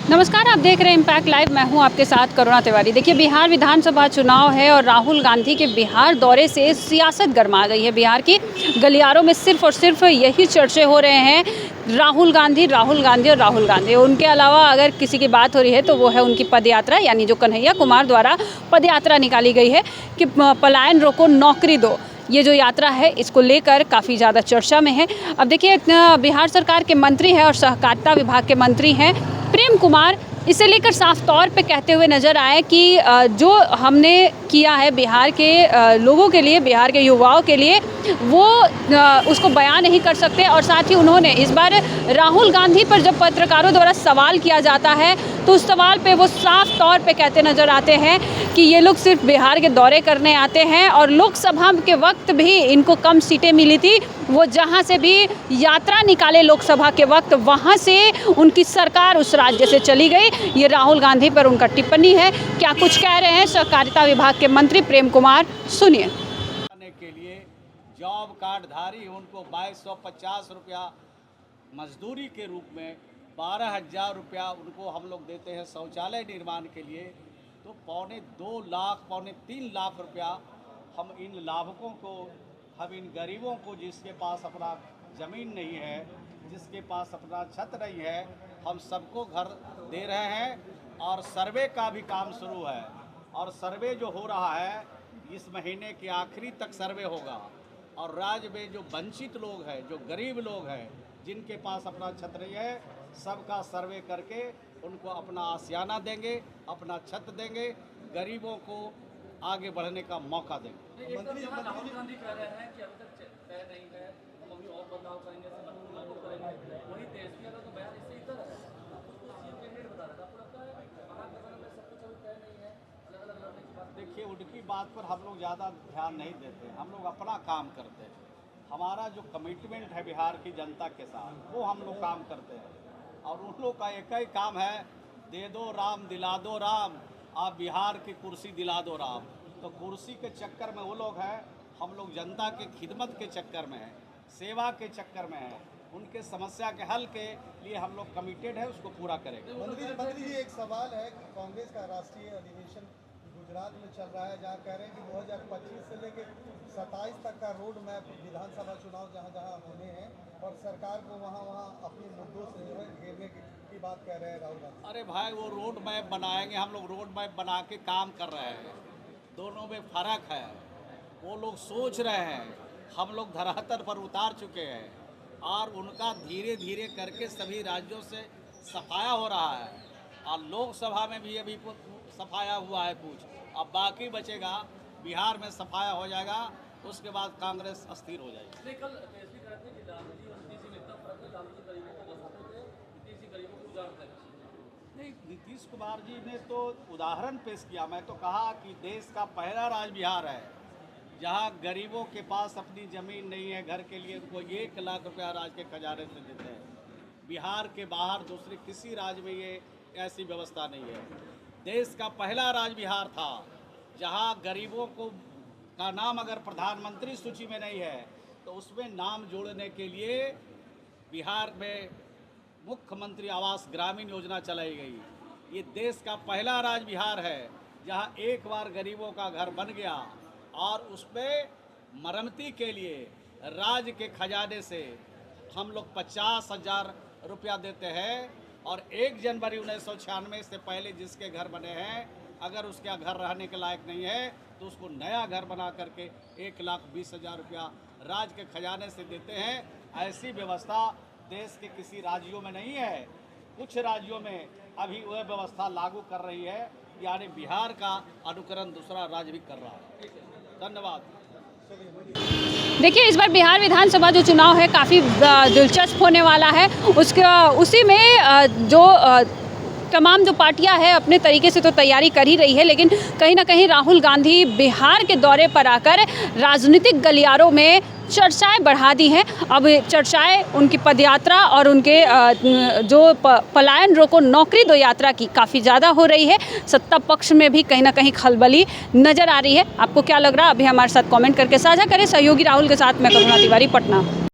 नमस्कार, आप देख रहे हैं इम्पैक्ट लाइव। मैं हूं आपके साथ करुणा तिवारी। देखिए, बिहार विधानसभा चुनाव है और राहुल गांधी के बिहार दौरे से सियासत गरमा गई है। बिहार की गलियारों में सिर्फ और सिर्फ यही चर्चे हो रहे हैं, राहुल गांधी, राहुल गांधी और राहुल गांधी। उनके अलावा अगर किसी की बात हो रही है तो वो है उनकी पदयात्रा, यानी जो कन्हैया कुमार द्वारा पदयात्रा निकाली गई है कि पलायन रोको, नौकरी दो। ये जो यात्रा है इसको लेकर काफ़ी ज़्यादा चर्चा में है। अब देखिए, बिहार सरकार के मंत्री हैं और सहकारिता विभाग के मंत्री हैं प्रेम कुमार, इसे लेकर साफ तौर पे कहते हुए नजर आए कि जो हमने किया है बिहार के लोगों के लिए, बिहार के युवाओं के लिए, वो उसको बयान नहीं कर सकते। और साथ ही उन्होंने इस बार राहुल गांधी पर जब पत्रकारों द्वारा सवाल किया जाता है तो उस सवाल पे वो साफ तौर पे कहते नजर आते हैं कि ये लोग सिर्फ बिहार के दौरे करने आते हैं और लोकसभा के वक्त भी इनको कम सीटें मिली थी। वो जहाँ से भी यात्रा निकाले लोकसभा के वक्त, वहाँ से उनकी सरकार उस राज्य से चली गई। ये राहुल गांधी पर उनका टिप्पणी है। क्या कुछ कह रहे हैं सहकारिता विभाग के मंत्री प्रेम कुमार, सुनिए। के लिए जॉब कार्डधारी उनको 2250 रुपया मजदूरी के रूप में 12,000 रुपया उनको हम लोग देते हैं शौचालय निर्माण के लिए, तो 2.25 लाख, 3.25 लाख रुपया हम इन लाभुकों को, हम इन गरीबों को, जिसके पास अपना ज़मीन नहीं है, जिसके पास अपना छत नहीं है, हम सबको घर दे रहे हैं। और सर्वे का भी काम शुरू है और सर्वे जो हो रहा है इस महीने के आखिरी तक सर्वे होगा। और राज्य में जो वंचित लोग हैं, जो गरीब लोग हैं, जिनके पास अपना छत नहीं है, सबका सर्वे करके उनको अपना आशियाना देंगे, अपना छत देंगे, गरीबों को आगे बढ़ने का मौका देंगे। राहुल गांधी कह रहे हैं कि अभी तक तय नहीं है, हम अभी और बदलाव करेंगे, लागू करेंगे। वही तेजस्वी यादव तो बयान इससे इधर है, उसको सीएम कैंडिडेट बता रहा था। आपको लगता है महागठबंधन में सब कुछ अभी तय नहीं है, अलग अलग लड़ने की बात? देखिए, उनकी बात पर हम लोग ज़्यादा ध्यान नहीं देते, हम लोग अपना काम करते हैं। हमारा जो कमिटमेंट है बिहार की जनता के साथ, वो हम लोग काम करते हैं। और उन लोग का एक ही काम है, दे दो राम, दिला दो राम, आप बिहार की कुर्सी दिला दो राम। तो कुर्सी के चक्कर में वो लोग हैं, हम लोग जनता के खिदमत के चक्कर में हैं, सेवा के चक्कर में हैं, उनके समस्या के हल के लिए हम लोग कमिटेड है, उसको पूरा करेंगे। मंत्री जी, एक सवाल है कि कांग्रेस का राष्ट्रीय अधिवेशन गुजरात में चल रहा है, जहाँ कह रहे हैं कि 2025 से लेकर 27 तक का रोड मैप, विधानसभा चुनाव जहाँ जहाँ होने हैं, और सरकार को वहाँ अपने मुद्दों से जो है घेरने की बात कह रहे हैं राहुल गांधी। अरे भाई, वो रोड मैप बनाएंगे, हम लोग रोड मैप बना के काम कर रहे हैं, दोनों में फ़र्क है। वो लोग सोच रहे हैं, हम लोग धरातल पर उतार चुके हैं और उनका धीरे धीरे करके सभी राज्यों से सफाया हो रहा है। और लोकसभा में भी अभी सफाया हुआ है कुछ, अब बाकी बचेगा। बिहार में सफाया हो जाएगा, उसके बाद कांग्रेस अस्थिर हो जाएगी। कल तेजस्वी कह रहे थे कि गांधी और नीतीश में इतना फर्क है, गांधी गरीबों को बसाते थे, नीतीश गरीबों को उजाड़ते हैं। नहीं, नीतीश कुमार जी ने तो उदाहरण पेश किया। मैं तो कहा कि देश का पहला राज्य बिहार है जहां गरीबों के पास अपनी ज़मीन नहीं है, घर के लिए उनको 1 लाख रुपया राज्य के खजाने से देते हैं। बिहार के बाहर दूसरे किसी राज्य में ये ऐसी व्यवस्था नहीं है। देश का पहला राज्य बिहार था जहां गरीबों को का नाम अगर प्रधानमंत्री सूची में नहीं है तो उसमें नाम जोड़ने के लिए बिहार में मुख्यमंत्री आवास ग्रामीण योजना चलाई गई। ये देश का पहला राज्य बिहार है जहां एक बार गरीबों का घर बन गया और उसमें मरम्मती के लिए राज्य के खजाने से हम लोग 50,000 रुपया देते हैं। और 1 जनवरी 1996 से पहले जिसके घर बने हैं, अगर उसका घर रहने के लायक नहीं है तो उसको नया घर बना करके 1,20,000 रुपया राज्य के खजाने से देते हैं। ऐसी व्यवस्था देश के किसी राज्यों में नहीं है। कुछ राज्यों में अभी वह व्यवस्था लागू कर रही है, यानी बिहार का अनुकरण दूसरा राज्य भी कर रहा है। धन्यवाद। देखिए, इस बार बिहार विधानसभा जो चुनाव है काफ़ी दिलचस्प होने वाला है। उसी में जो तमाम जो पार्टियां हैं अपने तरीके से तो तैयारी कर ही रही है, लेकिन कहीं ना कहीं राहुल गांधी बिहार के दौरे पर आकर राजनीतिक गलियारों में चर्चाएं बढ़ा दी हैं। अब चर्चाएं उनकी पदयात्रा और उनके जो पलायन रोको, नौकरी दो यात्रा की काफ़ी ज़्यादा हो रही है। सत्ता पक्ष में भी कहीं ना कहीं खलबली नज़र आ रही है। आपको क्या लग रहा है? अभी हमारे साथ कमेंट करके साझा करें। सहयोगी राहुल के साथ मैं करुणा तिवारी, पटना।